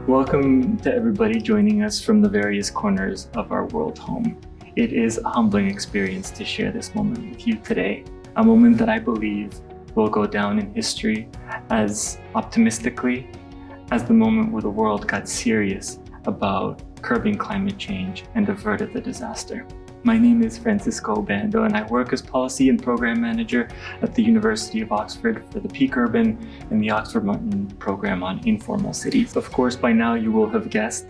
Welcome to everybody joining us from the various corners of our world home. It is a humbling experience to share this moment with you today, a moment that I believe will go down in history as optimistically as the moment where the world got serious about curbing climate change and averted the disaster. My name is Francisco Bando, and I work as Policy and Program Manager at the University of Oxford for the Peak Urban and the Oxford Martin Program on Informal Cities. Of course, by now you will have guessed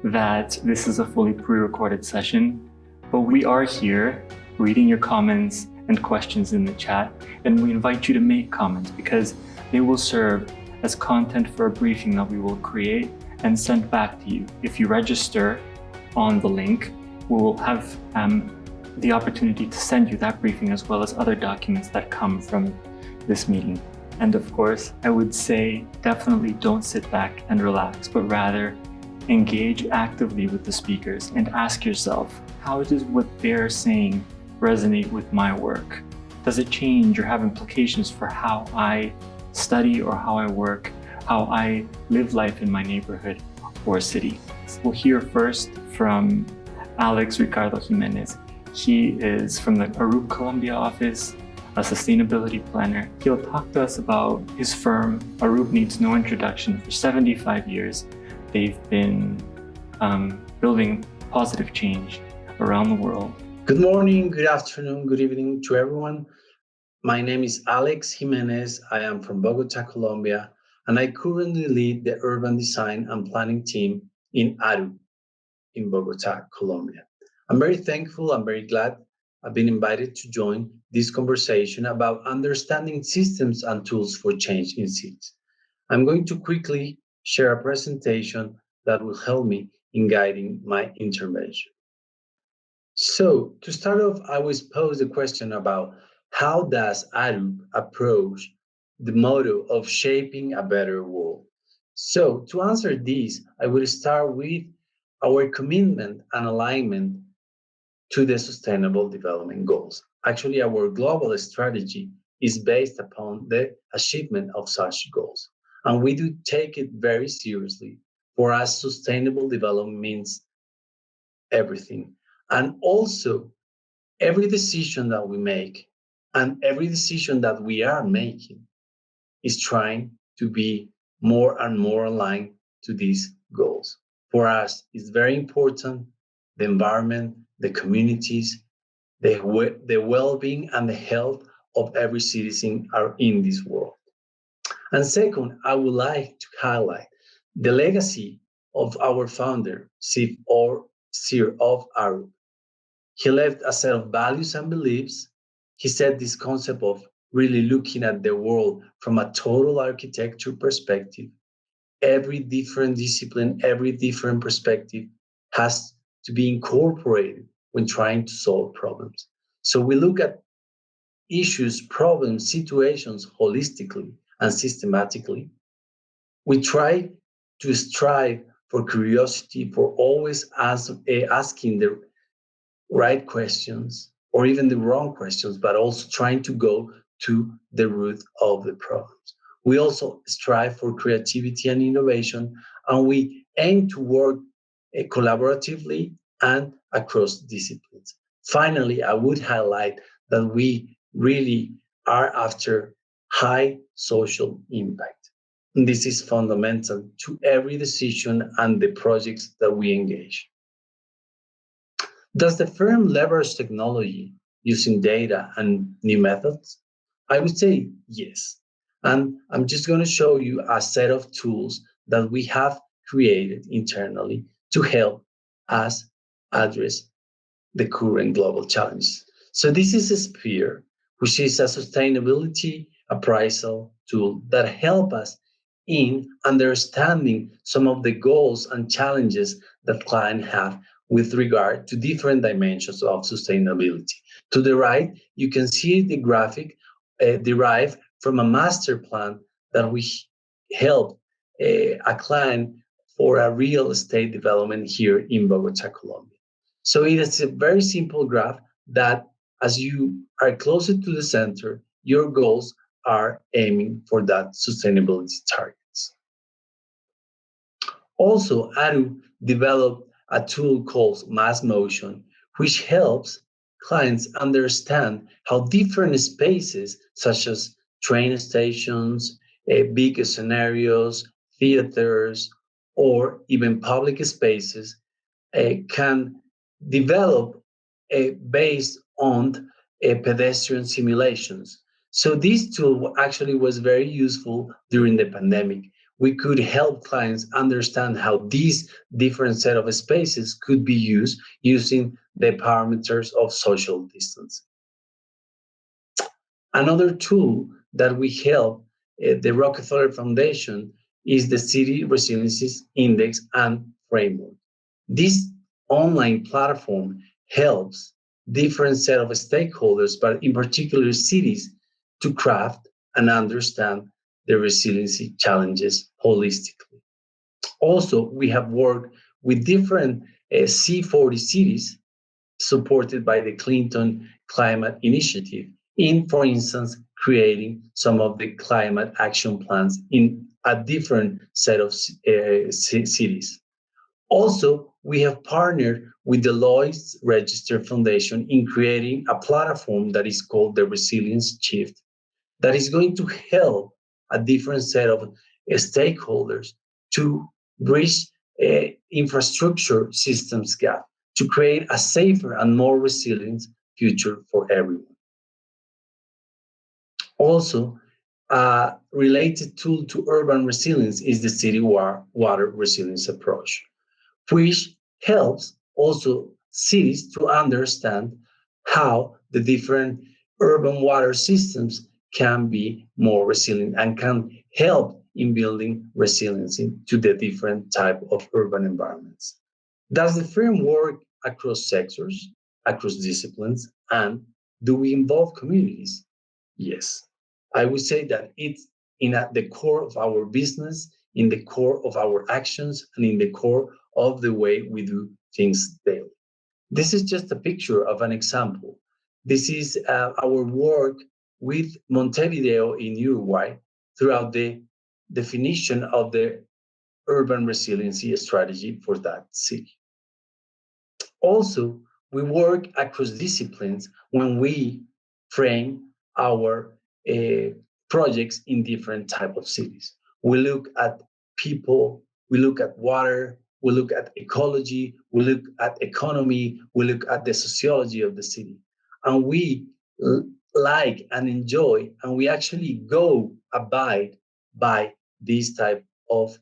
that this is a fully pre-recorded session, but we are here reading your comments and questions in the chat, and we invite you to make comments because they will serve as content for a briefing that we will create and send back to you. If you register on the link, we will have the opportunity to send you that briefing as well as other documents that come from this meeting. And of course, I would say definitely don't sit back and relax, but rather engage actively with the speakers and ask yourself, how does what they're saying resonate with my work? Does it change or have implications for how I study or how I work, how I live life in my neighborhood or city? We'll hear first from Alex Ricardo Jimenez. He is from the Arup Colombia office, a sustainability planner. He'll talk to us about his firm. Arup needs no introduction. For 75 years, they've been building positive change around the world. Good morning, good afternoon, good evening to everyone. My name is Alex Jimenez. I am from Bogota, Colombia, and I currently lead the urban design and planning team in Arup in Bogota, Colombia. I'm very thankful, I'm very glad I've been invited to join this conversation about understanding systems and tools for change in cities. I'm going to quickly share a presentation that will help me in guiding my intervention. So to start off, I will pose the question about how does Arup approach the motto of shaping a better world? So to answer this, I will start with our commitment and alignment to the Sustainable Development Goals. Actually, our global strategy is based upon the achievement of such goals. And we do take it very seriously. For us, sustainable development means everything. And also, every decision that we make and every decision that we are making is trying to be more and more aligned to these goals. For us, it's very important, the environment, the communities, the well-being and the health of every citizen are in this world. And second, I would like to highlight the legacy of our founder, Sir of Arup. He left a set of values and beliefs. He said this concept of really looking at the world from a total architecture perspective. Every different discipline, every different perspective has to be incorporated when trying to solve problems. So we look at issues, problems, situations holistically and systematically. We try to strive for curiosity, for always asking the right questions or even the wrong questions, but also trying to go to the root of the problems. We also strive for creativity and innovation, and we aim to work collaboratively and across disciplines. Finally, I would highlight that we really are after high social impact. And this is fundamental to every decision and the projects that we engage. Does the firm leverage technology using data and new methods? I would say yes. And I'm just going to show you a set of tools that we have created internally to help us address the current global challenges. So this is a Sphere, which is a sustainability appraisal tool that helps us in understanding some of the goals and challenges that clients have with regard to different dimensions of sustainability. To the right, you can see the graphic derived from a master plan that we helped a client for a real estate development here in Bogota, Colombia. So it is a very simple graph that as you are closer to the center, your goals are aiming for that sustainability targets. Also, ARU developed a tool called Mass Motion, which helps clients understand how different spaces, such as train stations, big scenarios, theaters, or even public spaces, can develop based on pedestrian simulations. So this tool actually was very useful during the pandemic. We could help clients understand how these different set of spaces could be used using the parameters of social distance. Another tool that we help the Rockefeller Foundation is the City Resiliency Index and Framework. This online platform helps different set of stakeholders, but in particular cities, to craft and understand the resiliency challenges holistically. Also, we have worked with different C40 cities supported by the Clinton Climate Initiative in, for instance, creating some of the climate action plans in a different set of cities. Also, we have partnered with the Lloyd's Register Foundation in creating a platform that is called the Resilience Shift, that is going to help a different set of stakeholders to bridge infrastructure systems gap to create a safer and more resilient future for everyone. Also, a related tool to urban resilience is the city water resilience approach, which helps also cities to understand how the different urban water systems can be more resilient and can help in building resiliency to the different type of urban environments. Does the framework across sectors, across disciplines, and do we involve communities? Yes. I would say that it's at the core of our business, in the core of our actions, and in the core of the way we do things daily. This is just a picture of an example. This is our work with Montevideo in Uruguay throughout the definition of the urban resiliency strategy for that city. Also, we work across disciplines when we frame our projects in different type of cities. We look at people, we look at water, we look at ecology, we look at economy, we look at the sociology of the city. And we like and enjoy, and we actually go abide by this type of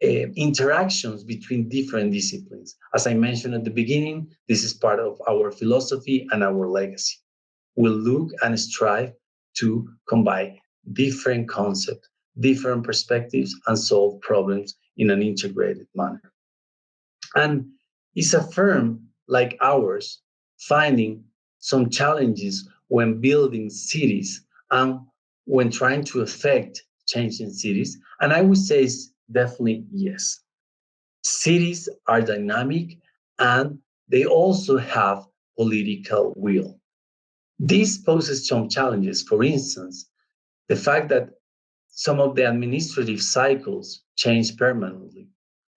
interactions between different disciplines. As I mentioned at the beginning, this is part of our philosophy and our legacy. We'll look and strive to combine different concepts, different perspectives, and solve problems in an integrated manner. And it's a firm like ours finding some challenges when building cities and when trying to affect change in cities? And I would say it's definitely yes. Cities are dynamic and they also have political will. This poses some challenges. For instance, the fact that some of the administrative cycles change permanently.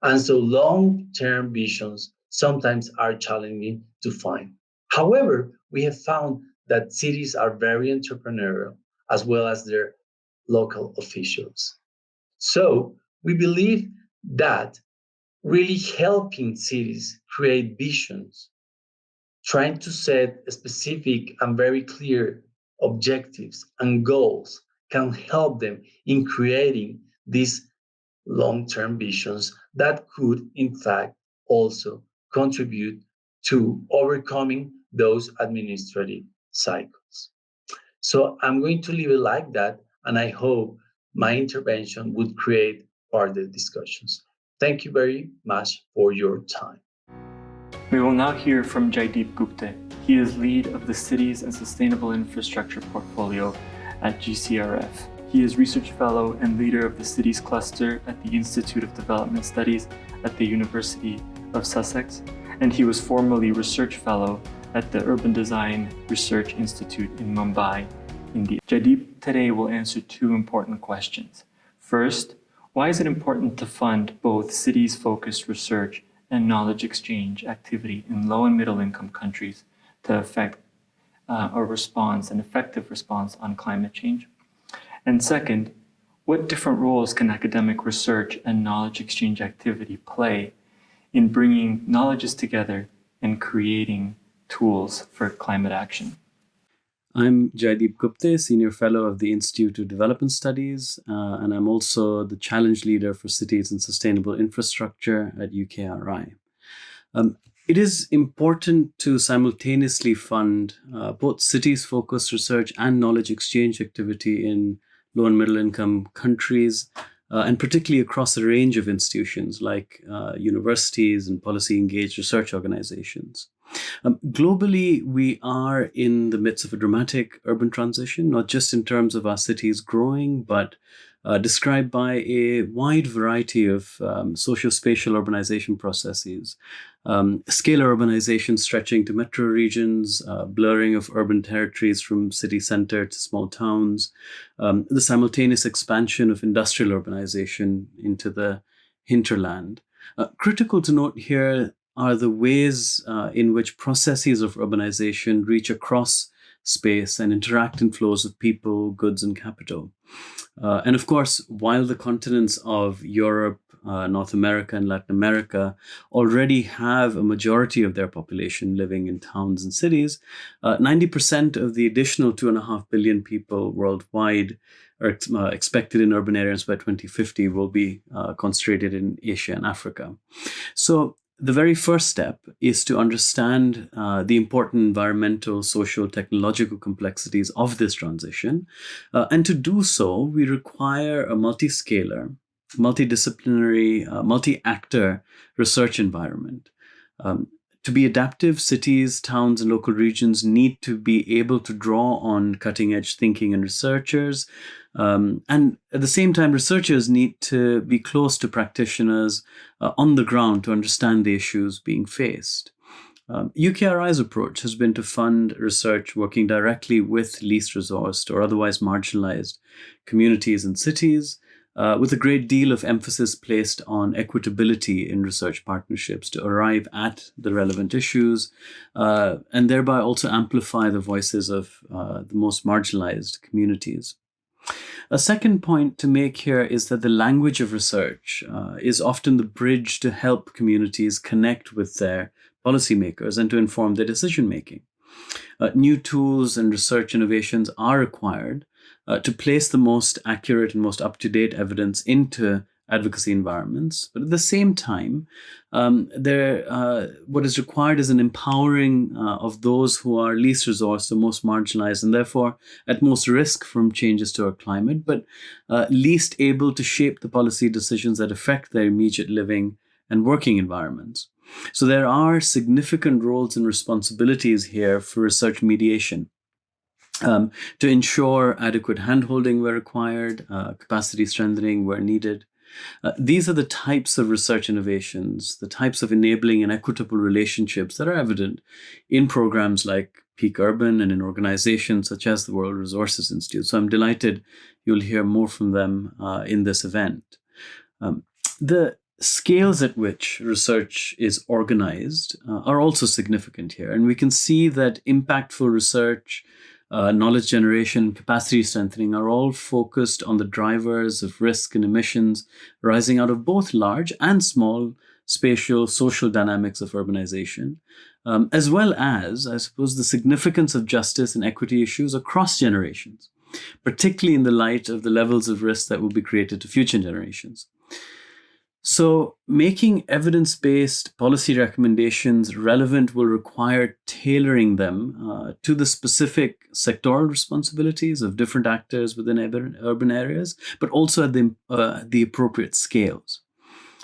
And so long-term visions sometimes are challenging to find. However, we have found that cities are very entrepreneurial as well as their local officials. So we believe that really helping cities create visions, trying to set specific and very clear objectives and goals can help them in creating these long-term visions that could, in fact, also contribute to overcoming those administrative cycles. So I'm going to leave it like that, and I hope my intervention would create further discussions. Thank you very much for your time. We will now hear from Jaideep Gupta. He is lead of the Cities and Sustainable Infrastructure portfolio at GCRF. He is research fellow and leader of the Cities Cluster at the Institute of Development Studies at the University of Sussex, and he was formerly research fellow at the Urban Design Research Institute in Mumbai, India. Jaideep today will answer two important questions. First, Why is it important to fund both cities-focused research and knowledge exchange activity in low and middle income countries to affect an effective response on climate change? And second, what different roles can academic research and knowledge exchange activity play in bringing knowledges together and creating tools for climate action? I'm Jaideep Gupte, Senior Fellow of the Institute of Development Studies, and I'm also the Challenge Leader for Cities and Sustainable Infrastructure at UKRI. It is important to simultaneously fund both cities-focused research and knowledge exchange activity in low and middle income countries, and particularly across a range of institutions like universities and policy-engaged research organizations. Globally, we are in the midst of a dramatic urban transition, not just in terms of our cities growing, but described by a wide variety of socio-spatial urbanization processes. Scalar urbanization stretching to metro regions, blurring of urban territories from city center to small towns, the simultaneous expansion of industrial urbanization into the hinterland. Critical to note here are the ways in which processes of urbanization reach across space and interact in flows of people, goods, and capital. And of course, while the continents of Europe, North America, and Latin America already have a majority of their population living in towns and cities, 90% of the additional 2.5 billion people worldwide are expected in urban areas by 2050 will be concentrated in Asia and Africa. So the very first step is to understand the important environmental, social, technological complexities of this transition. And to do so, we require a multi-scalar, multidisciplinary, multi-actor research environment. To be adaptive, cities, towns, and local regions need to be able to draw on cutting-edge thinking and researchers. And at the same time, researchers need to be close to practitioners on the ground to understand the issues being faced. UKRI's approach has been to fund research working directly with least resourced or otherwise marginalized communities and cities, with a great deal of emphasis placed on equitability in research partnerships to arrive at the relevant issues, and thereby also amplify the voices of the most marginalized communities. A second point to make here is that the language of research is often the bridge to help communities connect with their policymakers and to inform their decision-making. New tools and research innovations are required to place the most accurate and most up-to-date evidence into advocacy environments. But at the same time, what is required is an empowering of those who are least resourced or most marginalized and therefore at most risk from changes to our climate, but least able to shape the policy decisions that affect their immediate living and working environments. So there are significant roles and responsibilities here for research mediation. To ensure adequate handholding where required, capacity strengthening where needed. These are the types of research innovations, the types of enabling and equitable relationships that are evident in programs like Peak Urban and in organizations such as the World Resources Institute. So I'm delighted you'll hear more from them in this event. The scales at which research is organized are also significant here. And we can see that impactful research, knowledge generation, capacity strengthening are all focused on the drivers of risk and emissions rising out of both large and small spatial social dynamics of urbanization, as well as, I suppose, the significance of justice and equity issues across generations, particularly in the light of the levels of risk that will be created to future generations. So making evidence-based policy recommendations relevant will require tailoring them to the specific sectoral responsibilities of different actors within urban areas, but also at the appropriate scales.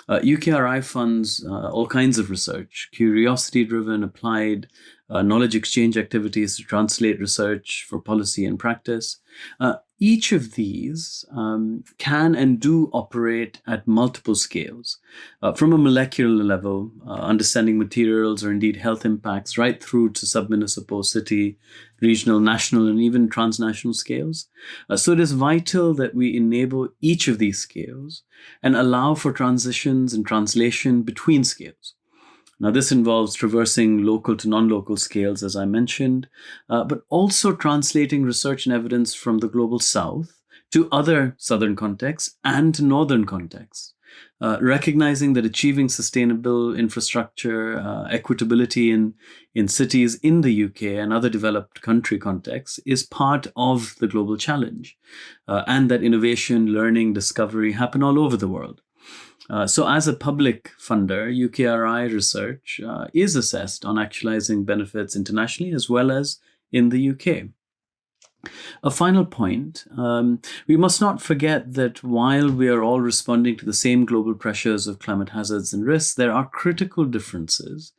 UKRI funds all kinds of research, curiosity-driven, applied, knowledge exchange activities to translate research for policy and practice. each of these can and do operate at multiple scales, from a molecular level, understanding materials or indeed health impacts, right through to sub-municipal, city, regional, national, and even transnational scales. So it is vital that we enable each of these scales and allow for transitions and translation between scales. Now, this involves traversing local to non-local scales, as I mentioned, but also translating research and evidence from the global south to other southern contexts and to northern contexts, recognizing that achieving sustainable infrastructure, equitability in cities in the UK and other developed country contexts is part of the global challenge, and that innovation, learning, discovery happen all over the world. So as a public funder, UKRI research is assessed on actualizing benefits internationally as well as in the UK. A final point, we must not forget that while we are all responding to the same global pressures of climate hazards and risks, there are critical differences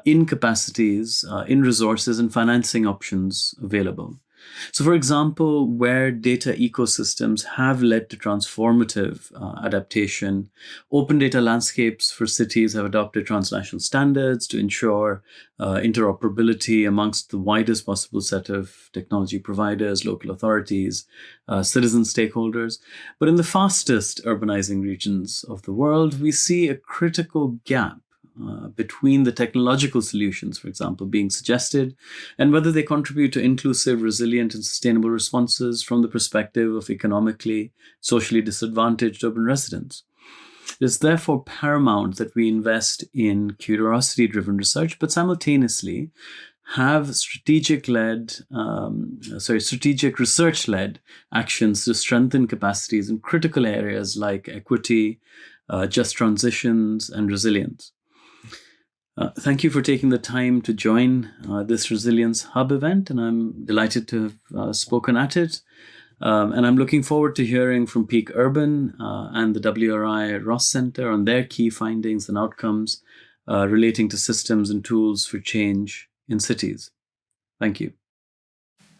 in capacities, in resources and financing options available. So, for example, where data ecosystems have led to transformative adaptation, open data landscapes for cities have adopted transnational standards to ensure interoperability amongst the widest possible set of technology providers, local authorities, citizen stakeholders. But in the fastest urbanizing regions of the world, we see a critical gap between the technological solutions, for example, being suggested, and whether they contribute to inclusive, resilient, and sustainable responses from the perspective of economically, socially disadvantaged urban residents. It is therefore paramount that we invest in curiosity-driven research, but simultaneously have strategic research-led actions to strengthen capacities in critical areas like equity, just transitions, and resilience. Thank you for taking the time to join this Resilience Hub event, and I'm delighted to have spoken at it. And I'm looking forward to hearing from Peak Urban and the WRI Ross Center on their key findings and outcomes relating to systems and tools for change in cities. Thank you.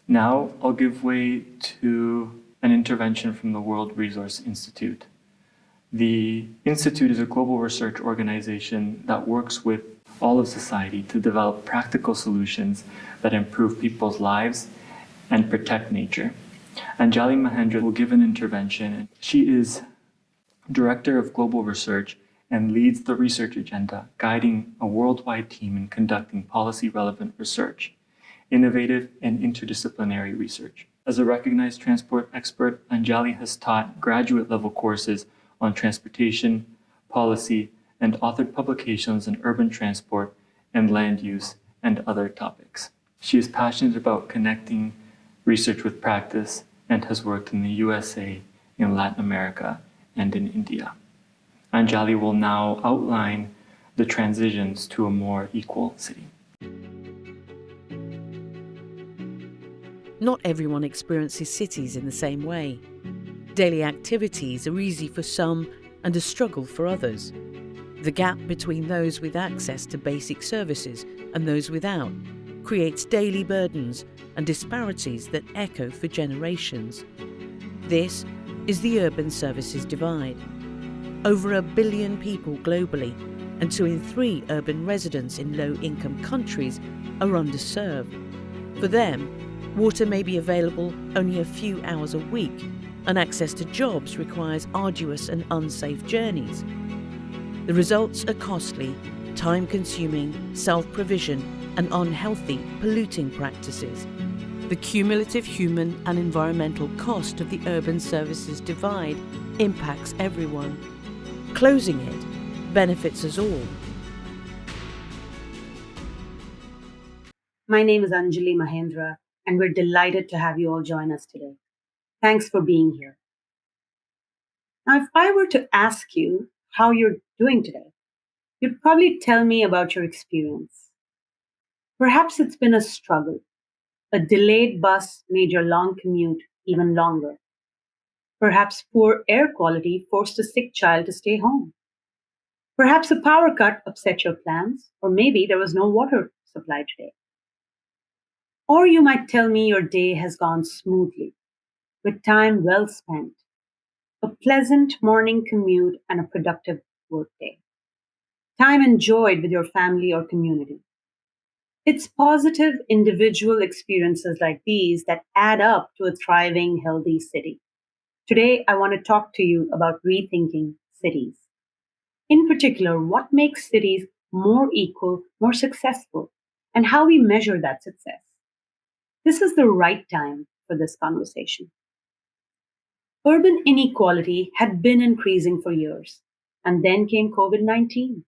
Now I'll give way to an intervention from the World Resource Institute. The Institute is a global research organization that works with all of society to develop practical solutions that improve people's lives and protect nature. Anjali Mahendra will give an intervention. She is Director of Global Research and leads the research agenda, guiding a worldwide team in conducting policy-relevant research, innovative and interdisciplinary research. As a recognized transport expert, Anjali has taught graduate-level courses on transportation, policy, and authored publications in urban transport and land use and other topics. She is passionate about connecting research with practice and has worked in the USA, in Latin America, and in India. Anjali will now outline the transitions to a more equal city. Not everyone experiences cities in the same way. Daily activities are easy for some and a struggle for others. The gap between those with access to basic services and those without creates daily burdens and disparities that echo for generations. This is the urban services divide. Over 1 billion people globally and 2 in 3 urban residents in low-income countries are underserved. For them, water may be available only a few hours a week, and access to jobs requires arduous and unsafe journeys. The results are costly, time-consuming, self-provision, and unhealthy, polluting practices. The cumulative human and environmental cost of the urban services divide impacts everyone. Closing it benefits us all. My name is Anjali Mahendra, and we're delighted to have you all join us today. Thanks for being here. Now, if I were to ask you how you're doing today, you'd probably tell me about your experience. Perhaps it's been a struggle. A delayed bus made your long commute even longer. Perhaps poor air quality forced a sick child to stay home. Perhaps a power cut upset your plans, or maybe there was no water supply today. Or you might tell me your day has gone smoothly. with time well spent, a pleasant morning commute, and a productive workday. Time enjoyed with your family or community. It's positive individual experiences like these that add up to a thriving, healthy city. Today, I want to talk to you about rethinking cities. In particular, what makes cities more equal, more successful, and how we measure that success. This is the right time for this conversation. Urban inequality had been increasing for years, and then came COVID-19.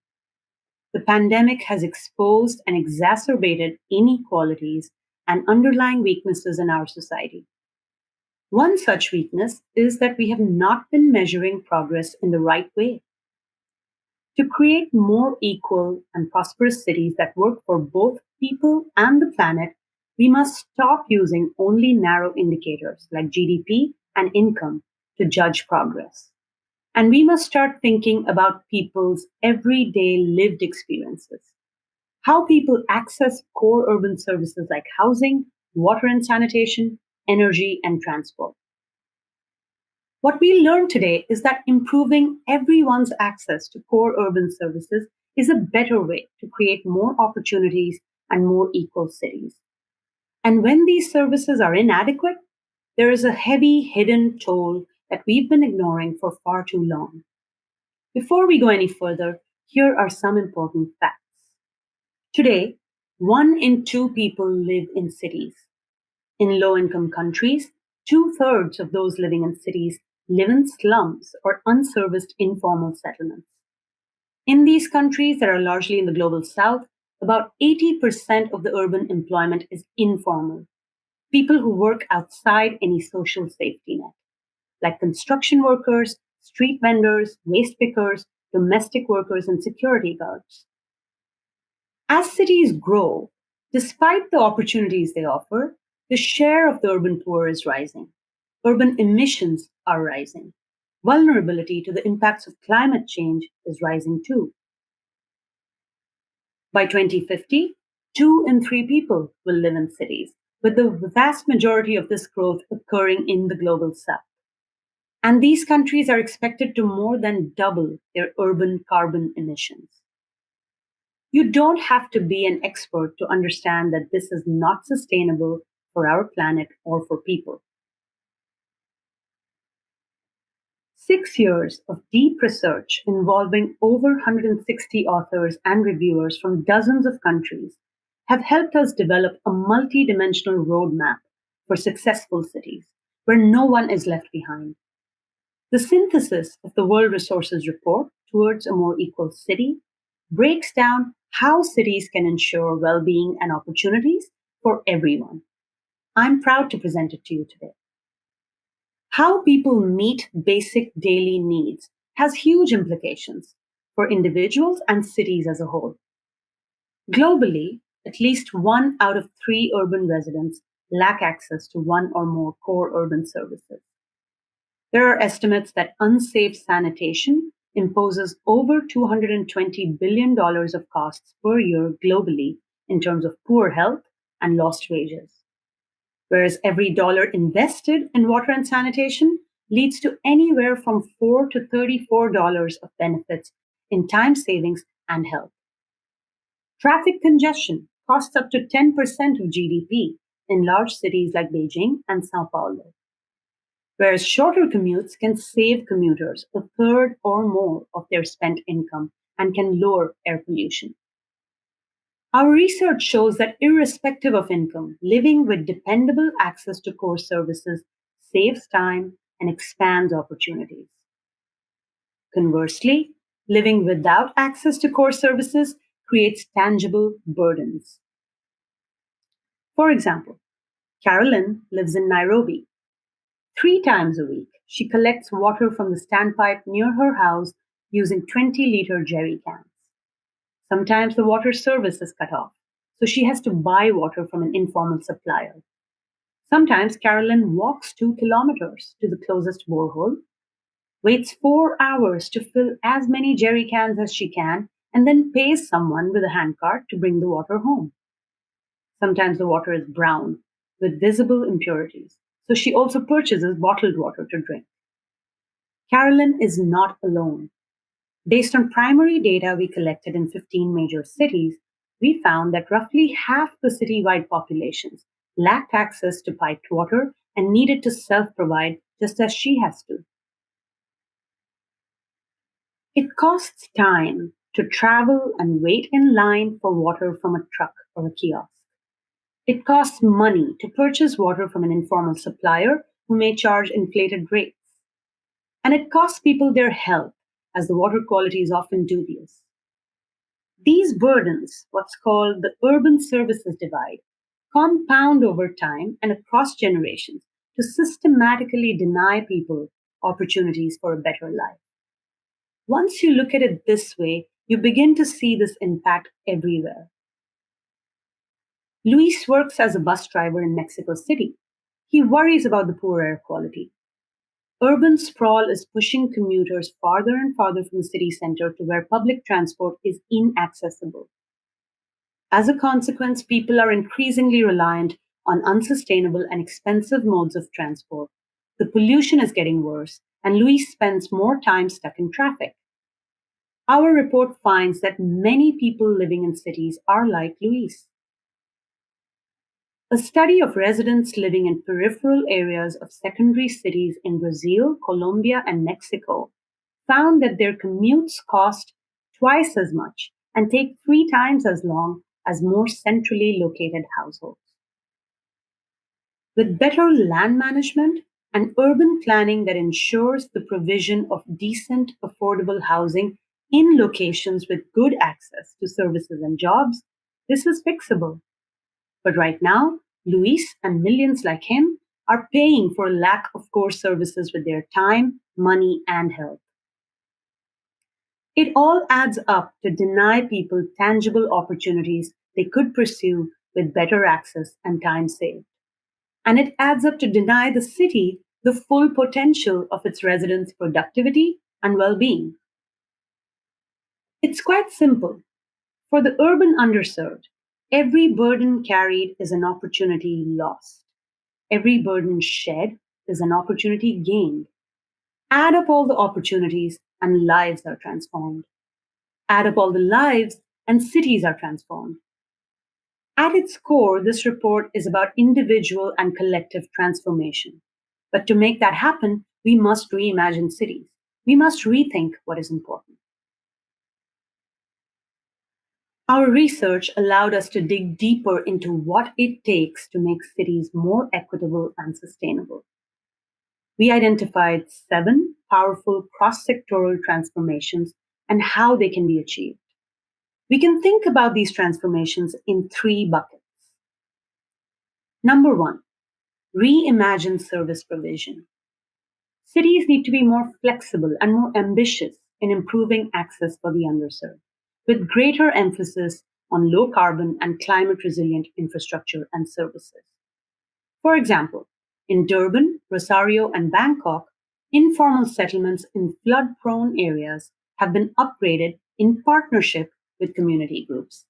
The pandemic has exposed and exacerbated inequalities and underlying weaknesses in our society. One such weakness is that we have not been measuring progress in the right way. To create more equal and prosperous cities that work for both people and the planet, we must stop using only narrow indicators like GDP and income to judge progress. And we must start thinking about people's everyday lived experiences. How people access core urban services like housing, water and sanitation, energy, and transport. What we learned today is that improving everyone's access to core urban services is a better way to create more opportunities and more equal cities. And when these services are inadequate, there is a heavy hidden toll that we've been ignoring for far too long. Before we go any further, here are some important facts. Today, 1 in 2 people live in cities. In low-income countries, 2/3 of those living in cities live in slums or unserviced informal settlements. In these countries that are largely in the global south, about 80% of the urban employment is informal. People who work outside any social safety net, like construction workers, street vendors, waste pickers, domestic workers, and security guards. As cities grow, despite the opportunities they offer, the share of the urban poor is rising. Urban emissions are rising. Vulnerability to the impacts of climate change is rising too. By 2050, 2 in 3 people will live in cities, with the vast majority of this growth occurring in the global south. And these countries are expected to more than double their urban carbon emissions. You don't have to be an expert to understand that this is not sustainable for our planet or for people. 6 years of deep research involving over 160 authors and reviewers from dozens of countries have helped us develop a multi-dimensional roadmap for successful cities where no one is left behind. The synthesis of the World Resources Report Towards a More Equal City breaks down how cities can ensure well-being and opportunities for everyone. I'm proud to present it to you today. How people meet basic daily needs has huge implications for individuals and cities as a whole. Globally, at least 1 out of 3 urban residents lack access to 1 or more core urban services. There are estimates that unsafe sanitation imposes over $220 billion of costs per year globally in terms of poor health and lost wages. Whereas every dollar invested in water and sanitation leads to anywhere from $4 to $34 of benefits in time savings and health. Traffic congestion costs up to 10% of GDP in large cities like Beijing and Sao Paulo. Whereas shorter commutes can save commuters a third or more of their spent income and can lower air pollution. Our research shows that irrespective of income, living with dependable access to core services saves time and expands opportunities. Conversely, living without access to core services creates tangible burdens. For example, Carolyn lives in Nairobi. 3 times a week, she collects water from the standpipe near her house using 20-liter jerry cans. Sometimes the water service is cut off, so she has to buy water from an informal supplier. Sometimes Carolyn walks 2 kilometers to the closest borehole, waits 4 hours to fill as many jerry cans as she can, and then pays someone with a handcart to bring the water home. Sometimes the water is brown with visible impurities, so she also purchases bottled water to drink. Carolyn is not alone. Based on primary data we collected in 15 major cities, we found that roughly half the citywide populations lacked access to piped water and needed to self-provide just as she has to. It costs time to travel and wait in line for water from a truck or a kiosk. It costs money to purchase water from an informal supplier who may charge inflated rates. And it costs people their health, as the water quality is often dubious. These burdens, what's called the urban services divide, compound over time and across generations to systematically deny people opportunities for a better life. Once you look at it this way, you begin to see this impact everywhere. Luis works as a bus driver in Mexico City. He worries about the poor air quality. Urban sprawl is pushing commuters farther and farther from the city center to where public transport is inaccessible. As a consequence, people are increasingly reliant on unsustainable and expensive modes of transport. The pollution is getting worse, and Luis spends more time stuck in traffic. Our report finds that many people living in cities are like Luis. A study of residents living in peripheral areas of secondary cities in Brazil, Colombia, and Mexico found that their commutes cost twice as much and take 3 times as long as more centrally located households. With better land management and urban planning that ensures the provision of decent, affordable housing in locations with good access to services and jobs, this is fixable. But right now, Luis and millions like him are paying for a lack of core services with their time, money, and health. It all adds up to deny people tangible opportunities they could pursue with better access and time saved. And it adds up to deny the city the full potential of its residents' productivity and well-being. It's quite simple. For the urban underserved, every burden carried is an opportunity lost. Every burden shed is an opportunity gained. Add up all the opportunities and lives are transformed. Add up all the lives and cities are transformed. At its core, this report is about individual and collective transformation. But to make that happen, we must reimagine cities. We must rethink what is important. Our research allowed us to dig deeper into what it takes to make cities more equitable and sustainable. We identified 7 powerful cross-sectoral transformations and how they can be achieved. We can think about these transformations in 3 buckets. Number 1, reimagine service provision. Cities need to be more flexible and more ambitious in improving access for the underserved, with greater emphasis on low carbon and climate resilient infrastructure and services. For example, in Durban, Rosario, and Bangkok, informal settlements in flood-prone areas have been upgraded in partnership with community groups.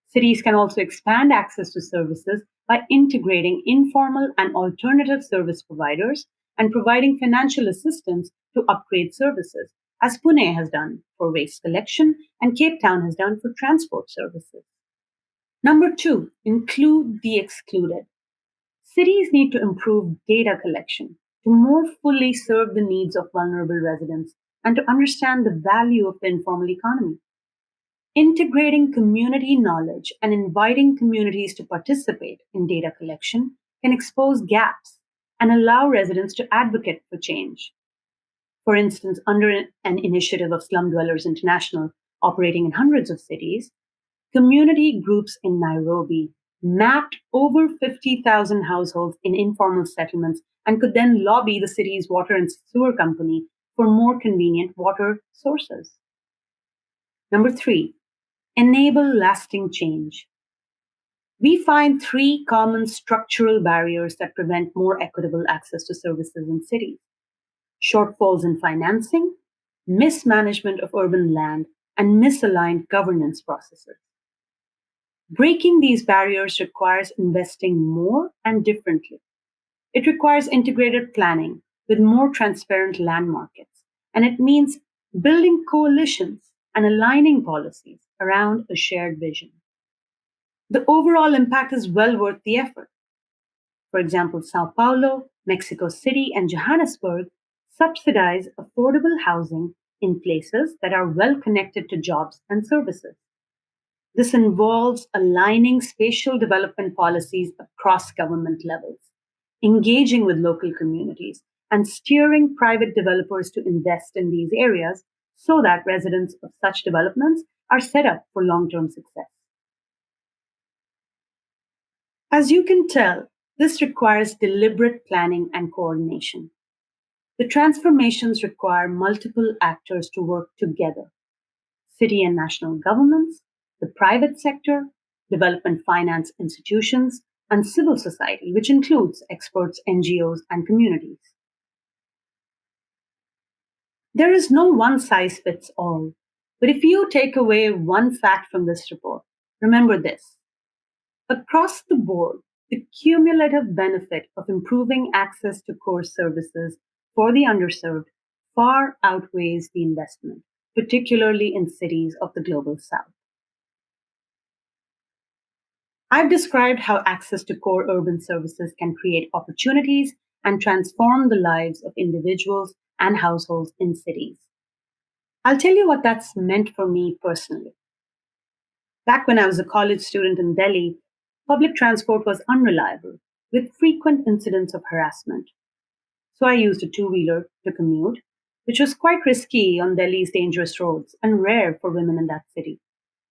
Cities can also expand access to services by integrating informal and alternative service providers and providing financial assistance to upgrade services, as Pune has done for waste collection and Cape Town has done for transport services. Number 2, include the excluded. Cities need to improve data collection to more fully serve the needs of vulnerable residents and to understand the value of the informal economy. Integrating community knowledge and inviting communities to participate in data collection can expose gaps and allow residents to advocate for change. For instance, under an initiative of Slum Dwellers International operating in hundreds of cities, community groups in Nairobi mapped over 50,000 households in informal settlements and could then lobby the city's water and sewer company for more convenient water sources. Number 3, enable lasting change. We find 3 common structural barriers that prevent more equitable access to services in cities: shortfalls in financing, mismanagement of urban land, and misaligned governance processes. Breaking these barriers requires investing more and differently. It requires integrated planning with more transparent land markets, and it means building coalitions and aligning policies around a shared vision. The overall impact is well worth the effort. For example, Sao Paulo, Mexico City, and Johannesburg subsidize affordable housing in places that are well connected to jobs and services. This involves aligning spatial development policies across government levels, engaging with local communities, and steering private developers to invest in these areas so that residents of such developments are set up for long-term success. As you can tell, this requires deliberate planning and coordination. The transformations require multiple actors to work together: city and national governments, the private sector, development finance institutions, and civil society, which includes experts, NGOs, and communities. There is no one size fits all, but if you take away one fact from this report, remember this. Across the board, the cumulative benefit of improving access to core services for the underserved far outweighs the investment, particularly in cities of the global south. I've described how access to core urban services can create opportunities and transform the lives of individuals and households in cities. I'll tell you what that's meant for me personally. Back when I was a college student in Delhi, public transport was unreliable, with frequent incidents of harassment. So I used a two-wheeler to commute, which was quite risky on Delhi's dangerous roads and rare for women in that city.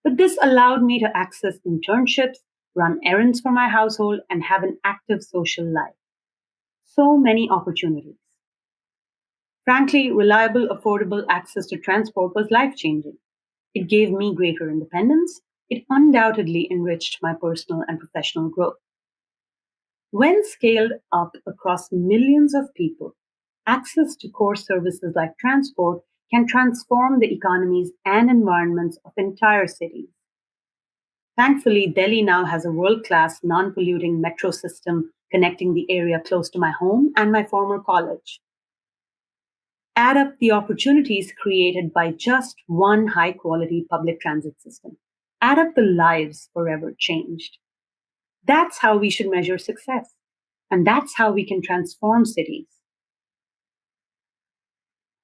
But this allowed me to access internships, run errands for my household, and have an active social life. So many opportunities. Frankly, reliable, affordable access to transport was life-changing. It gave me greater independence. It undoubtedly enriched my personal and professional growth. When scaled up across millions of people, access to core services like transport can transform the economies and environments of entire cities. Thankfully, Delhi now has a world-class, non-polluting metro system connecting the area close to my home and my former college. Add up the opportunities created by just one high-quality public transit system. Add up the lives forever changed. That's how we should measure success. And that's how we can transform cities.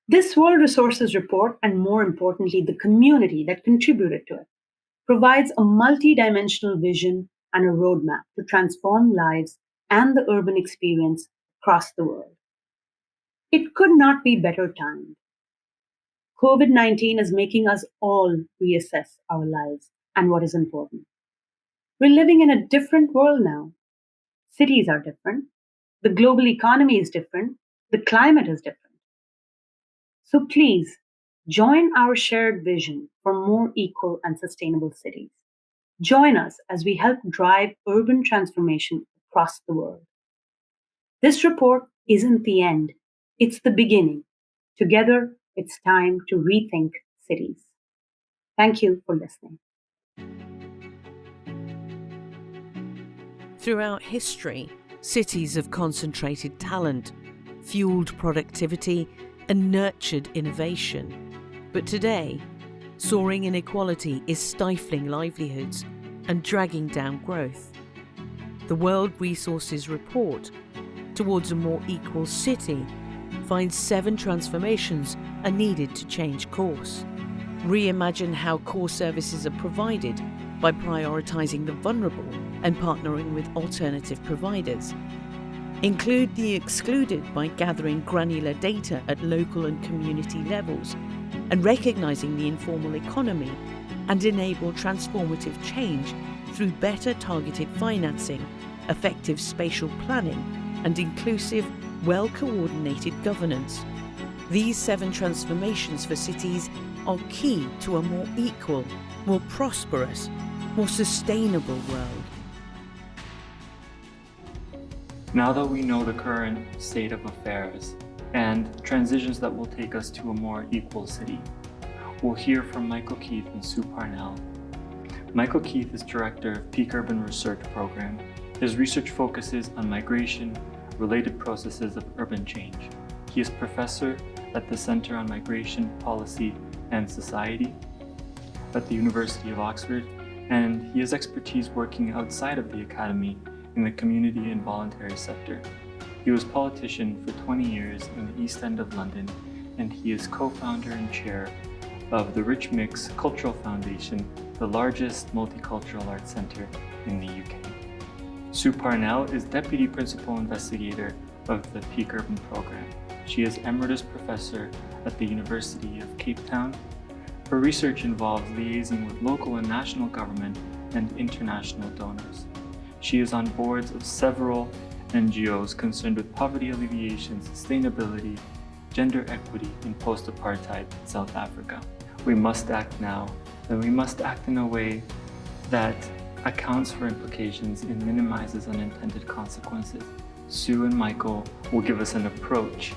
This World Resources Report, and more importantly, the community that contributed to it, provides a multi-dimensional vision and a roadmap to transform lives and the urban experience across the world. It could not be better timed. COVID-19 is making us all reassess our lives and what is important. We're living in a different world now. Cities are different. The global economy is different. The climate is different. So please, join our shared vision for more equal and sustainable cities. Join us as we help drive urban transformation across the world. This report isn't the end, it's the beginning. Together, it's time to rethink cities. Thank you for listening. Throughout history, cities have concentrated talent, fueled productivity, and nurtured innovation. But today, soaring inequality is stifling livelihoods and dragging down growth. The World Resources Report, Towards a More Equal City, finds 7 transformations are needed to change course. Reimagine how core services are provided by prioritising the vulnerable and partnering with alternative providers. Include the excluded by gathering granular data at local and community levels and recognising the informal economy, and enable transformative change through better targeted financing, effective spatial planning, and inclusive, well-coordinated governance. These 7 transformations for cities are key to a more equal, more prosperous, more sustainable world. Now that we know the current state of affairs and transitions that will take us to a more equal city, we'll hear from Michael Keith and Sue Parnell. Michael Keith is Director of Peak Urban Research Program. His research focuses on migration, related processes of urban change. He is professor at the Center on Migration, Policy and Society at the University of Oxford, and he has expertise working outside of the academy in the community and voluntary sector. He was politician for 20 years in the East End of London, and he is co-founder and chair of the Rich Mix Cultural Foundation, the largest multicultural arts centre in the UK. Sue Parnell is Deputy Principal Investigator of the Peak Urban Programme. She is Emeritus Professor at the University of Cape Town. Her research involves liaising with local and national government and international donors. She is on boards of several NGOs concerned with poverty alleviation, sustainability, gender equity in post-apartheid South Africa. We must act now, and we must act in a way that accounts for implications and minimizes unintended consequences. Sue and Michael will give us an approach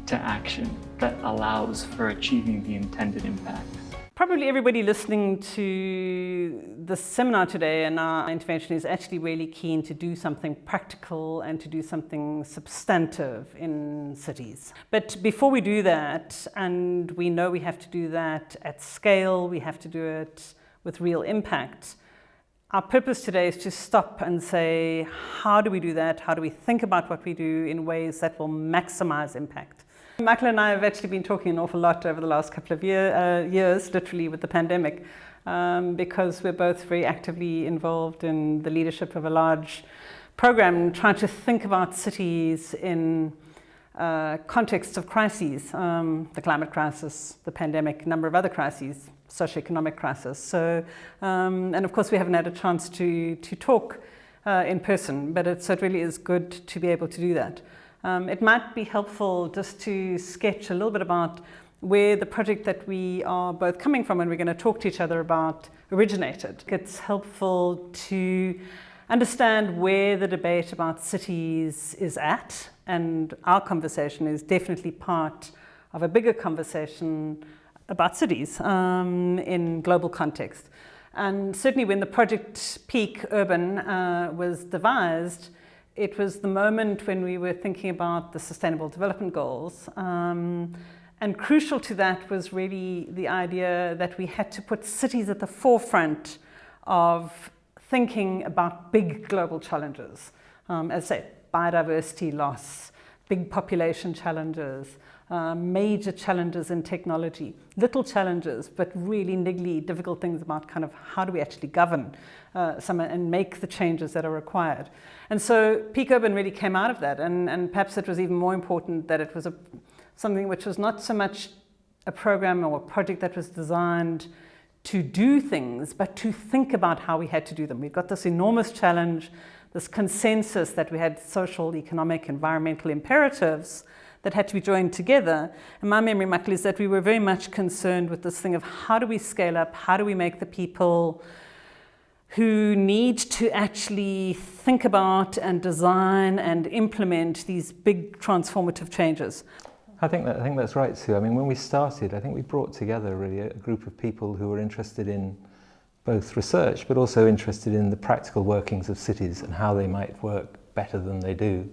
to action that allows for achieving the intended impact. Probably everybody listening to this seminar today and our intervention is actually really keen to do something practical and to do something substantive in cities. But before we do that, and we know we have to do that at scale, we have to do it with real impact, our purpose today is to stop and say, how do we do that? How do we think about what we do in ways that will maximize impact? Michael and I have actually been talking an awful lot over the last couple of years, literally with the pandemic, because we're both very actively involved in the leadership of a large program trying to think about cities in contexts of crises, the climate crisis, the pandemic, a number of other crises, socioeconomic crisis. So, and of course we haven't had a chance to talk in person, but it really is good to be able to do that. It might be helpful just to sketch a little bit about where the project that we are both coming from and we're going to talk to each other about originated. It's helpful to understand where the debate about cities is at, and our conversation is definitely part of a bigger conversation about cities in global context. And certainly when the project Peak Urban was devised, it was the moment when we were thinking about the Sustainable Development Goals. And crucial to that was really the idea that we had to put cities at the forefront of thinking about big global challenges. As I say, biodiversity loss, big population challenges, major challenges in technology, little challenges, but really niggly, difficult things about kind of how do we actually govern some and make the changes that are required. And so Peak Urban really came out of that, and perhaps it was even more important that it was something which was not so much a program or a project that was designed to do things, but to think about how we had to do them. We've got this enormous challenge, this consensus that we had social, economic, environmental imperatives that had to be joined together. And my memory, Michael, is that we were very much concerned with this thing of how do we scale up, how do we make the people who need to actually think about and design and implement these big transformative changes. I think that's right, Sue. I mean, when we started, I think we brought together really a group of people who were interested in both research, but also interested in the practical workings of cities and how they might work better than they do.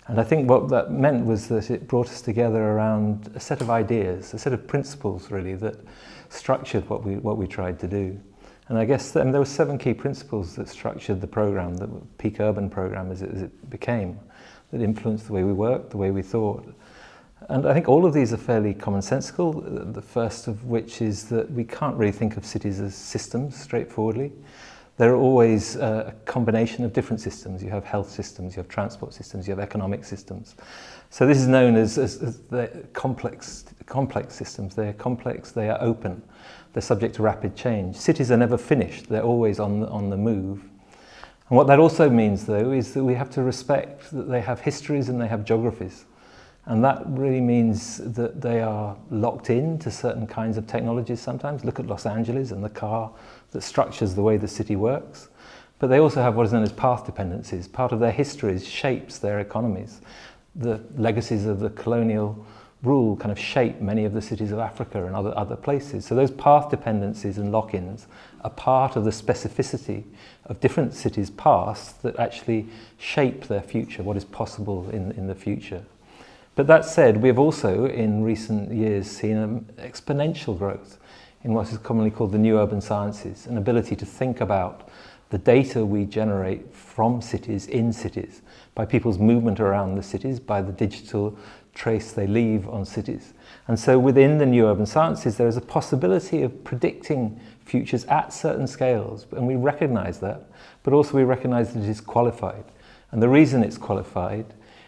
And I think what that meant was that it brought us together around a set of ideas, a set of principles really that structured what we tried to do. And I guess there were 7 key principles that structured the program, the Peak Urban program as it became, that influenced the way we worked, the way we thought. And I think all of these are fairly commonsensical, the first of which is that we can't really think of cities as systems straightforwardly. They're always a combination of different systems. You have health systems, you have transport systems, you have economic systems. So this is known as the complex systems. They're complex, they are open, they're subject to rapid change. Cities are never finished, they're always on the move. And what that also means, though, is that we have to respect that they have histories and they have geographies. And that really means that they are locked in to certain kinds of technologies sometimes. Look at Los Angeles and the car that structures the way the city works. But they also have what is known as path dependencies. Part of their histories shapes their economies. The legacies of the colonial rule kind of shape many of the cities of Africa and other places. So those path dependencies and lock-ins are part of the specificity of different cities' past that actually shape their future, what is possible in the future. But that said, we have also in recent years seen an exponential growth in what is commonly called the new urban sciences, an ability to think about the data we generate from cities in cities, by people's movement around the cities, by the digital trace they leave on cities. And so within the new urban sciences, there is a possibility of predicting futures at certain scales, and we recognize that, but also we recognize that it is qualified. And the reason it's qualified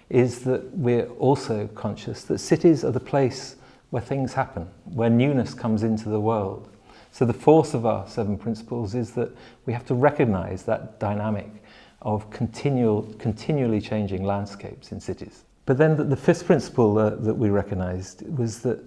is that we're also conscious that cities are the place where things happen, where newness comes into the world. So the fourth of our 7 principles is that we have to recognize that dynamic of continually changing landscapes in cities. But then the fifth principle that we recognized was that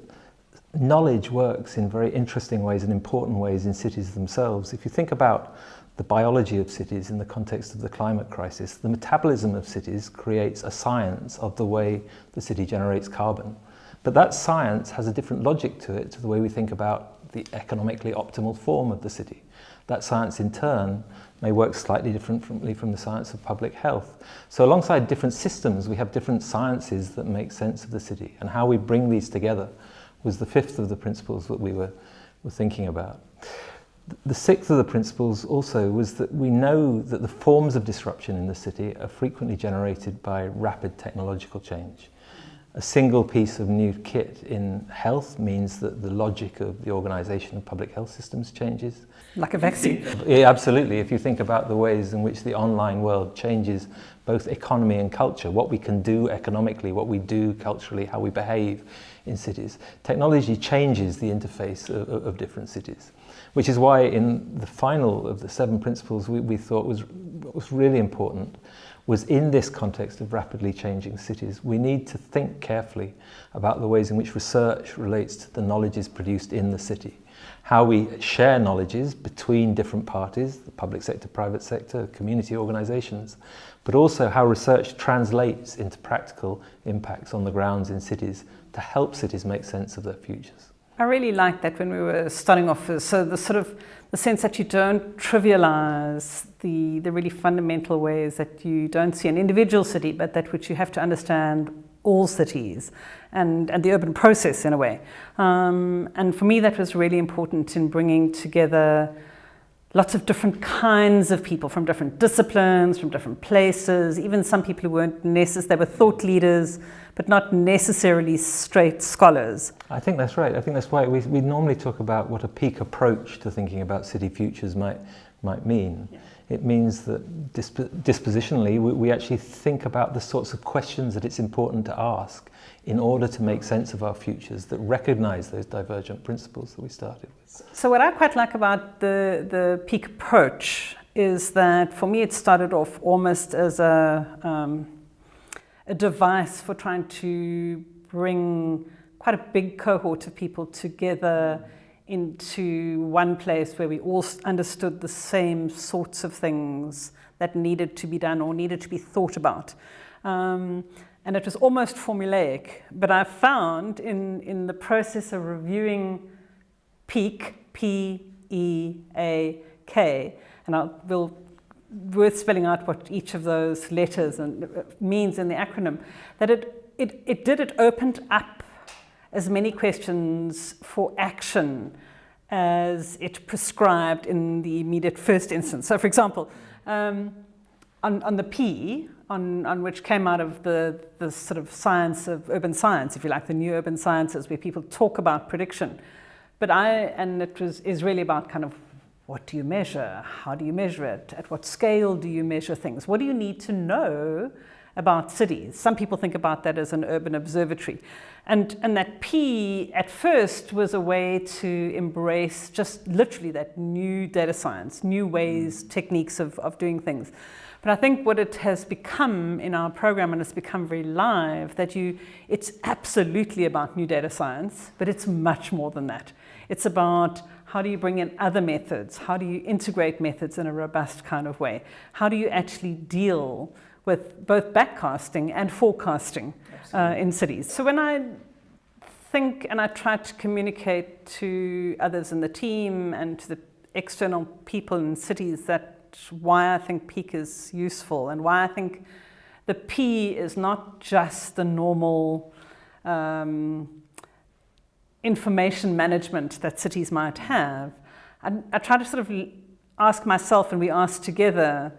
knowledge works in very interesting ways and important ways in cities themselves. If you think about the biology of cities in the context of the climate crisis, the metabolism of cities creates a science of the way the city generates carbon. But that science has a different logic to it, to the way we think about the economically optimal form of the city. That science in turn may work slightly differently from the science of public health. So alongside different systems, we have different sciences that make sense of the city, and how we bring these together was the fifth of the principles that we were thinking about. The sixth of the principles also was that we know that the forms of disruption in the city are frequently generated by rapid technological change. A single piece of new kit in health means that the logic of the organisation of public health systems changes. Like a vaccine. Yeah, absolutely. If you think about the ways in which the online world changes both economy and culture, what we can do economically, what we do culturally, how we behave in cities, technology changes the interface of different cities. Which is why in the final of the 7 principles we thought was really important was in this context of rapidly changing cities, we need to think carefully about the ways in which research relates to the knowledges produced in the city. How we share knowledges between different parties, the public sector, private sector, community organisations, but also how research translates into practical impacts on the grounds in cities to help cities make sense of their futures. I really liked that when we were starting off. So the sense that you don't trivialize the really fundamental ways that you don't see an individual city, but that which you have to understand all cities and the urban process in a way. And for me, that was really important in bringing together lots of different kinds of people from different disciplines, from different places, even some people who weren't they were thought leaders, but not necessarily straight scholars. I think that's right. I think that's why we normally talk about what a peak approach to thinking about city futures might mean. Yeah. It means that dispositionally we actually think about the sorts of questions that it's important to ask in order to make sense of our futures that recognize those divergent principles that we started with. So what I quite like about the peak approach is that for me it started off almost as a device for trying to bring quite a big cohort of people together into one place where we all understood the same sorts of things that needed to be done or needed to be thought about. And it was almost formulaic, but I found in the process of reviewing PEAK, P-E-A-K, and worth spelling out what each of those letters means in the acronym, that it opened up as many questions for action as it prescribed in the immediate first instance. So for example, on the P, on which came out of the sort of science of urban science, if you like, the new urban sciences, where people talk about prediction. But is really about kind of, what do you measure? How do you measure it? At what scale do you measure things? What do you need to know about cities? Some people think about that as an urban observatory. And that P at first was a way to embrace just literally that new data science, new ways, techniques of doing things. But I think what it has become in our program, and it's become very live, that it's absolutely about new data science, but it's much more than that. It's about how do you bring in other methods? How do you integrate methods in a robust kind of way? How do you actually deal with both backcasting and forecasting in cities? So when I think, and I try to communicate to others in the team and to the external people in cities, that why I think peak is useful and why I think the P is not just the normal information management that cities might have. I try to sort of ask myself, and we ask together,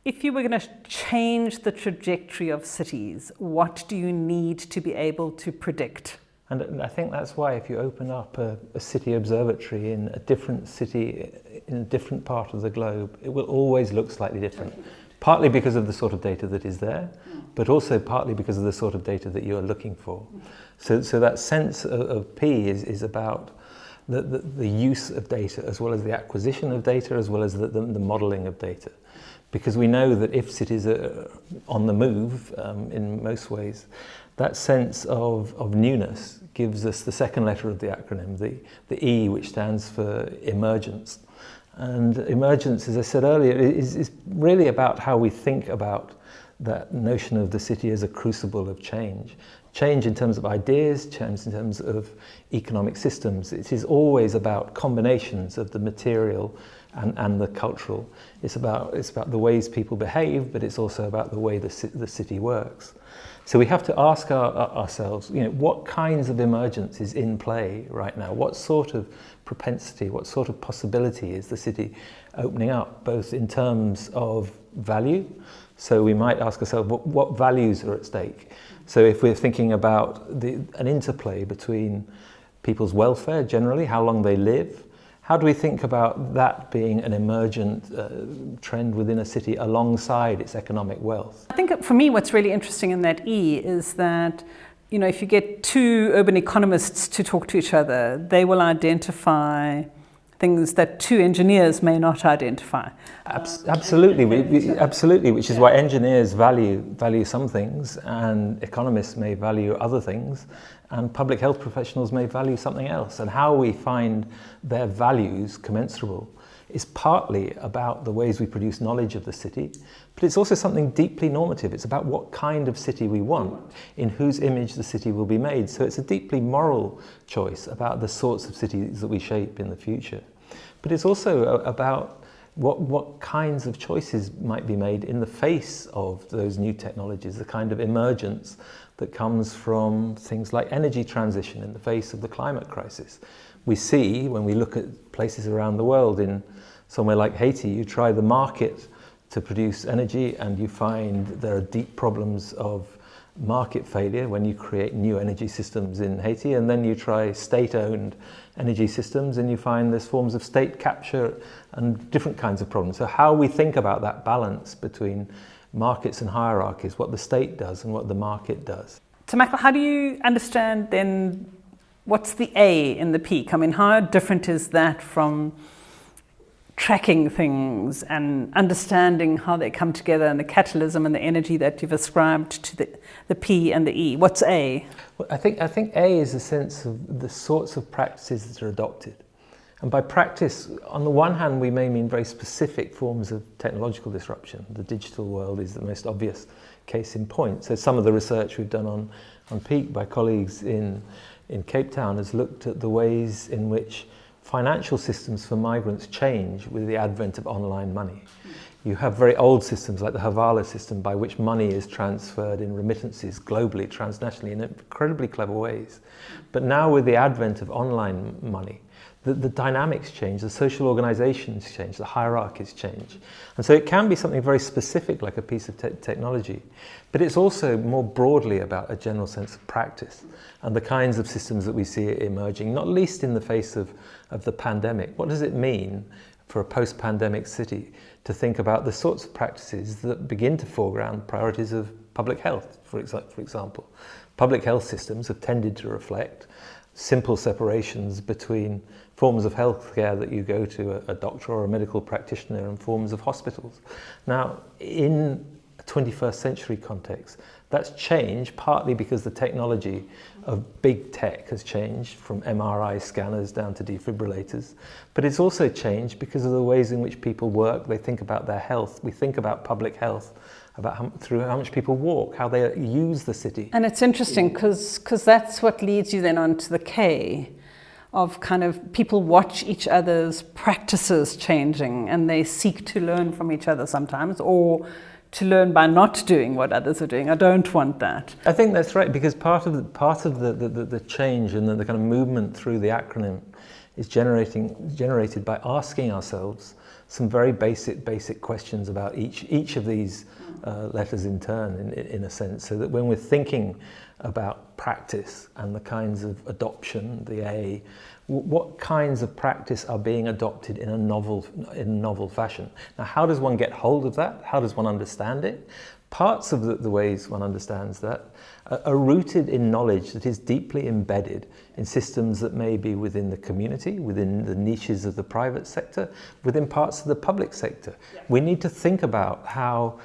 if you were going to change the trajectory of cities, what do you need to be able to predict? And I think that's why if you open up a city observatory in a different city, in a different part of the globe, it will always look slightly different. Partly because of the sort of data that is there, but also partly because of the sort of data that you're looking for. So that sense of P is about the use of data, as well as the acquisition of data, as well as the modelling of data. Because we know that if cities are on the move, in most ways, that sense of newness gives us the second letter of the acronym, the E, which stands for emergence. And emergence, as I said earlier, is really about how we think about that notion of the city as a crucible of change. Change in terms of ideas, change in terms of economic systems. It is always about combinations of the material and the cultural. It's about the ways people behave, but it's also about the way the city works. So we have to ask ourselves, what kinds of emergence is in play right now? What sort of propensity, what sort of possibility is the city opening up, both in terms of value? So we might ask ourselves, what values are at stake? So if we're thinking about an interplay between people's welfare generally, how long they live, how do we think about that being an emergent trend within a city alongside its economic wealth? I think for me what's really interesting in that E is that, if you get two urban economists to talk to each other, they will identify things that two engineers may not identify. Absolutely, absolutely, which is why engineers value some things, and economists may value other things, and public health professionals may value something else. And how we find their values commensurable is partly about the ways we produce knowledge of the city, but it's also something deeply normative. It's about what kind of city we want, in whose image the city will be made. So it's a deeply moral choice about the sorts of cities that we shape in the future. But it's also about what kinds of choices might be made in the face of those new technologies, the kind of emergence that comes from things like energy transition in the face of the climate crisis. We see, when we look at places around the world, in somewhere like Haiti, you try the market to produce energy and you find there are deep problems of market failure when you create new energy systems in Haiti, and then you try state-owned energy systems and you find there's forms of state capture and different kinds of problems. So how we think about that balance between markets and hierarchies, what the state does and what the market does. So Michael, how do you understand then what's the A in the peak? I mean, how different is that from tracking things and understanding how they come together and the catalysm and the energy that you've ascribed to the P and the E? What's A? Well, I think A is a sense of the sorts of practices that are adopted. And by practice, on the one hand, we may mean very specific forms of technological disruption. The digital world is the most obvious case in point. So some of the research we've done on peak by colleagues in Cape Town has looked at the ways in which financial systems for migrants change with the advent of online money. You have very old systems like the Havala system, by which money is transferred in remittances globally, transnationally, in incredibly clever ways. But now with the advent of online money, the dynamics change, the social organizations change, the hierarchies change. And so it can be something very specific like a piece of technology, but it's also more broadly about a general sense of practice and the kinds of systems that we see emerging, not least in the face of the pandemic. What does it mean for a post-pandemic city to think about the sorts of practices that begin to foreground priorities of public health, for example? Public health systems have tended to reflect simple separations between forms of healthcare that you go to a doctor or a medical practitioner and forms of hospitals. Now, in a 21st century context, that's changed partly because the technology of big tech has changed from MRI scanners down to defibrillators, but it's also changed because of the ways in which people work, they think about their health. We think about public health about through how much people walk, how they use the city. And it's interesting because that's what leads you then onto the K of kind of people watch each other's practices changing and they seek to learn from each other sometimes, or to learn by not doing what others are doing. I don't want that. I think that's right, because part of the change and the kind of movement through the acronym is generated by asking ourselves some very basic questions about each of these letters in turn, in a sense, so that when we're thinking about practice and the kinds of adoption, the A, what kinds of practice are being adopted in a novel fashion? Now, how does one get hold of that? How does one understand it? Parts of the ways one understands that are rooted in knowledge that is deeply embedded in systems that may be within the community, within the niches of the private sector, within parts of the public sector. Yeah. We need to think about how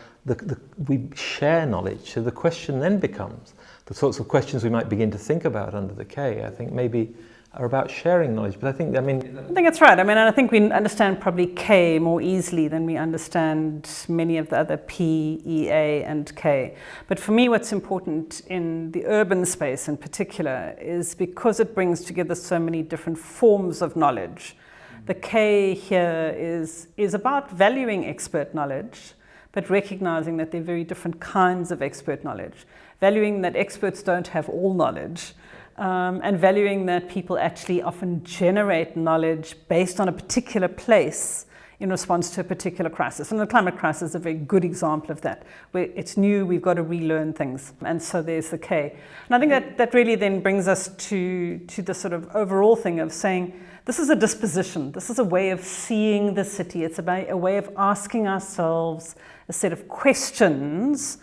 we share knowledge. So the question then becomes, the sorts of questions we might begin to think about under the K, I think maybe are about sharing knowledge. But I think that's right. I think we understand probably K more easily than we understand many of the other P, E, A, and K. But for me, what's important in the urban space in particular is because it brings together so many different forms of knowledge. The K here is about valuing expert knowledge, but recognizing that there are very different kinds of expert knowledge, valuing that experts don't have all knowledge, and valuing that people actually often generate knowledge based on a particular place in response to a particular crisis. And the climate crisis is a very good example of that, where it's new, we've got to relearn things. And so there's the K. And I think that really then brings us to the sort of overall thing of saying, this is a disposition, this is a way of seeing the city, it's about a way of asking ourselves a set of questions,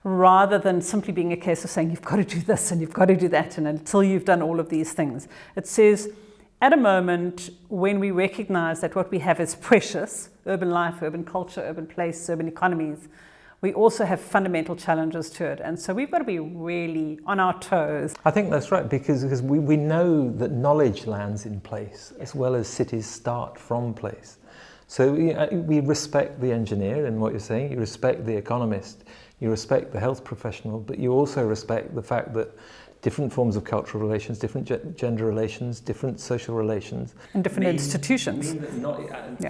rather than simply being a case of saying you've got to do this and you've got to do that, and until you've done all of these things. It says, at a moment when we recognize that what we have is precious, urban life, urban culture, urban place, urban economies, we also have fundamental challenges to it. And so we've got to be really on our toes. I think that's right, because we know that knowledge lands in place as well as cities start from place. So we respect the engineer in what you're saying, you respect the economist, you respect the health professional, but you also respect the fact that different forms of cultural relations, different gender relations, different social relations. And different institutions.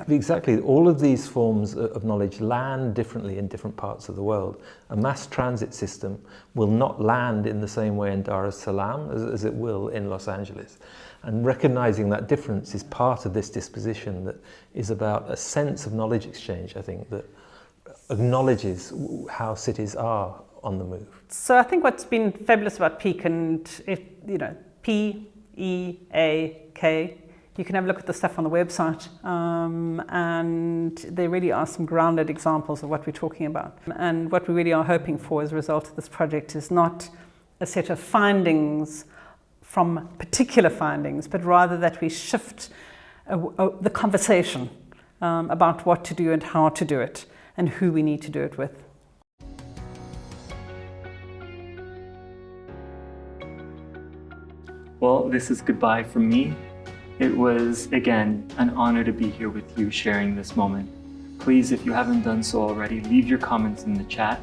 Exactly. All of these forms of knowledge land differently in different parts of the world. A mass transit system will not land in the same way in Dar es Salaam as it will in Los Angeles. And recognizing that difference is part of this disposition that is about a sense of knowledge exchange, I think, that acknowledges how cities are on the move. So I think what's been fabulous about Peak and P, E, A, K, you can have a look at the stuff on the website, and there really are some grounded examples of what we're talking about. And what we really are hoping for as a result of this project is not a set of findings from particular findings, but rather that we shift the conversation about what to do and how to do it, and who we need to do it with. Well, this is goodbye from me. It was, again, an honor to be here with you sharing this moment. Please, if you haven't done so already, leave your comments in the chat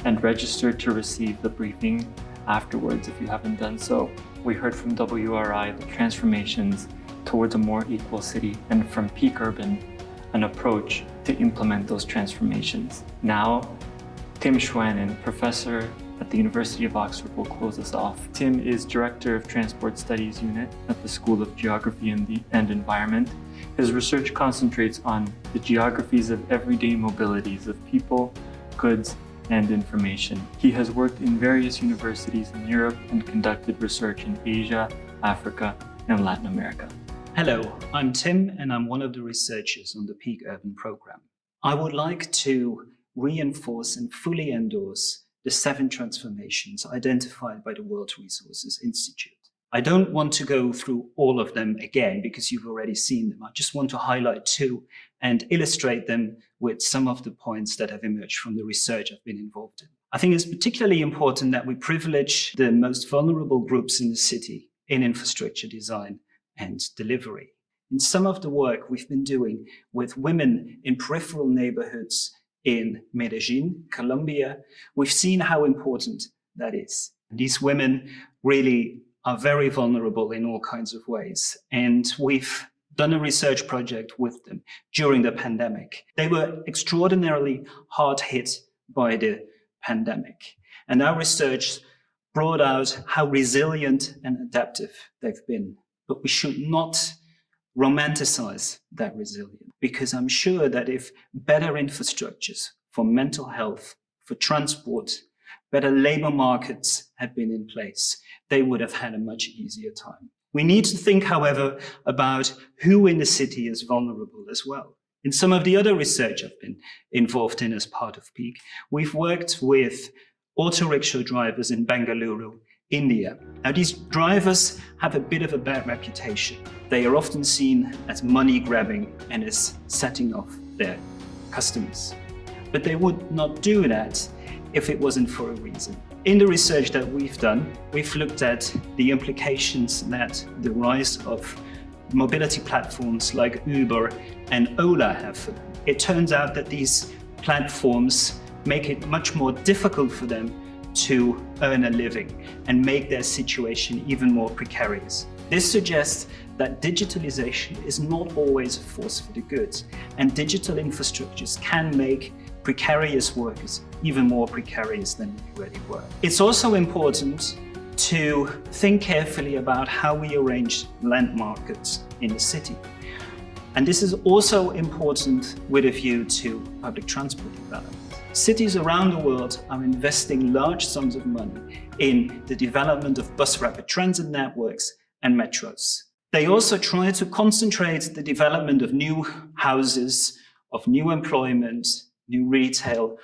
and register to receive the briefing afterwards if you haven't done so. We heard from WRI the transformations towards a more equal city, and from Peak Urban, an approach to implement those transformations. Now, Tim Schwanen, professor at the University of Oxford, will close us off. Tim is Director of Transport Studies Unit at the School of Geography and Environment. His research concentrates on the geographies of everyday mobilities of people, goods, and information. He has worked in various universities in Europe and conducted research in Asia, Africa, and Latin America. Hello, I'm Tim, and I'm one of the researchers on the Peak Urban program. I would like to reinforce and fully endorse the 7 transformations identified by the World Resources Institute. I don't want to go through all of them again because you've already seen them. I just want to highlight 2 and illustrate them with some of the points that have emerged from the research I've been involved in. I think it's particularly important that we privilege the most vulnerable groups in the city in infrastructure design and delivery. In some of the work we've been doing with women in peripheral neighborhoods in Medellin, Colombia, we've seen how important that is. These women really are very vulnerable in all kinds of ways. And we've done a research project with them during the pandemic. They were extraordinarily hard hit by the pandemic. And our research brought out how resilient and adaptive they've been. But we should not romanticize that resilience, because I'm sure that if better infrastructures for mental health, for transport, better labor markets had been in place, they would have had a much easier time. We need to think, however, about who in the city is vulnerable as well. In some of the other research I've been involved in as part of PEAK, we've worked with auto rickshaw drivers in Bengaluru, India. Now, these drivers have a bit of a bad reputation. They are often seen as money grabbing and as setting off their customers. But they would not do that if it wasn't for a reason. In the research that we've done, we've looked at the implications that the rise of mobility platforms like Uber and Ola have for them. It turns out that these platforms make it much more difficult for them to earn a living and make their situation even more precarious. This suggests that digitalization is not always a force for the good, and digital infrastructures can make precarious workers even more precarious than they already were. It's also important to think carefully about how we arrange land markets in the city. And this is also important with a view to public transport development. Cities around the world are investing large sums of money in the development of bus rapid transit networks and metros. They also try to concentrate the development of new houses, of new employment, new retail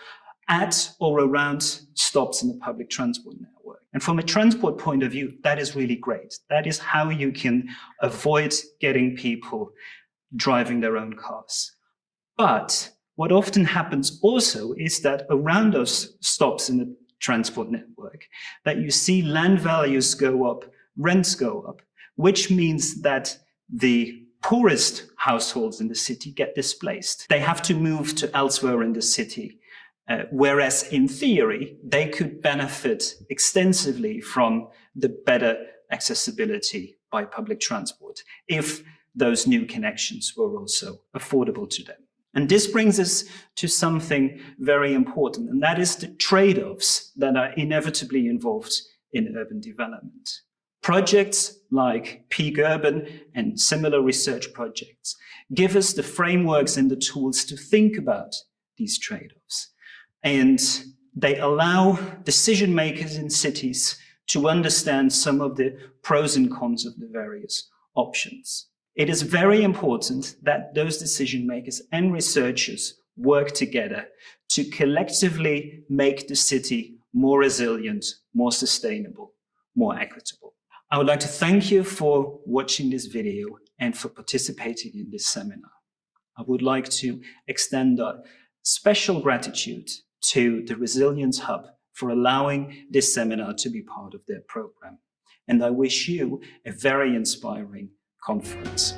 at or around stops in the public transport network. And from a transport point of view, that is really great. That is how you can avoid getting people driving their own cars. But what often happens also is that around those stops in the transport network, that you see land values go up, rents go up, which means that the poorest households in the city get displaced. They have to move to elsewhere in the city, whereas in theory, they could benefit extensively from the better accessibility by public transport if those new connections were also affordable to them. And this brings us to something very important, and that is the trade-offs that are inevitably involved in urban development. Projects like PEAK Urban and similar research projects give us the frameworks and the tools to think about these trade-offs. And they allow decision makers in cities to understand some of the pros and cons of the various options. It is very important that those decision makers and researchers work together to collectively make the city more resilient, more sustainable, more equitable. I would like to thank you for watching this video and for participating in this seminar. I would like to extend a special gratitude to the Resilience Hub for allowing this seminar to be part of their program. And I wish you a very inspiring conference.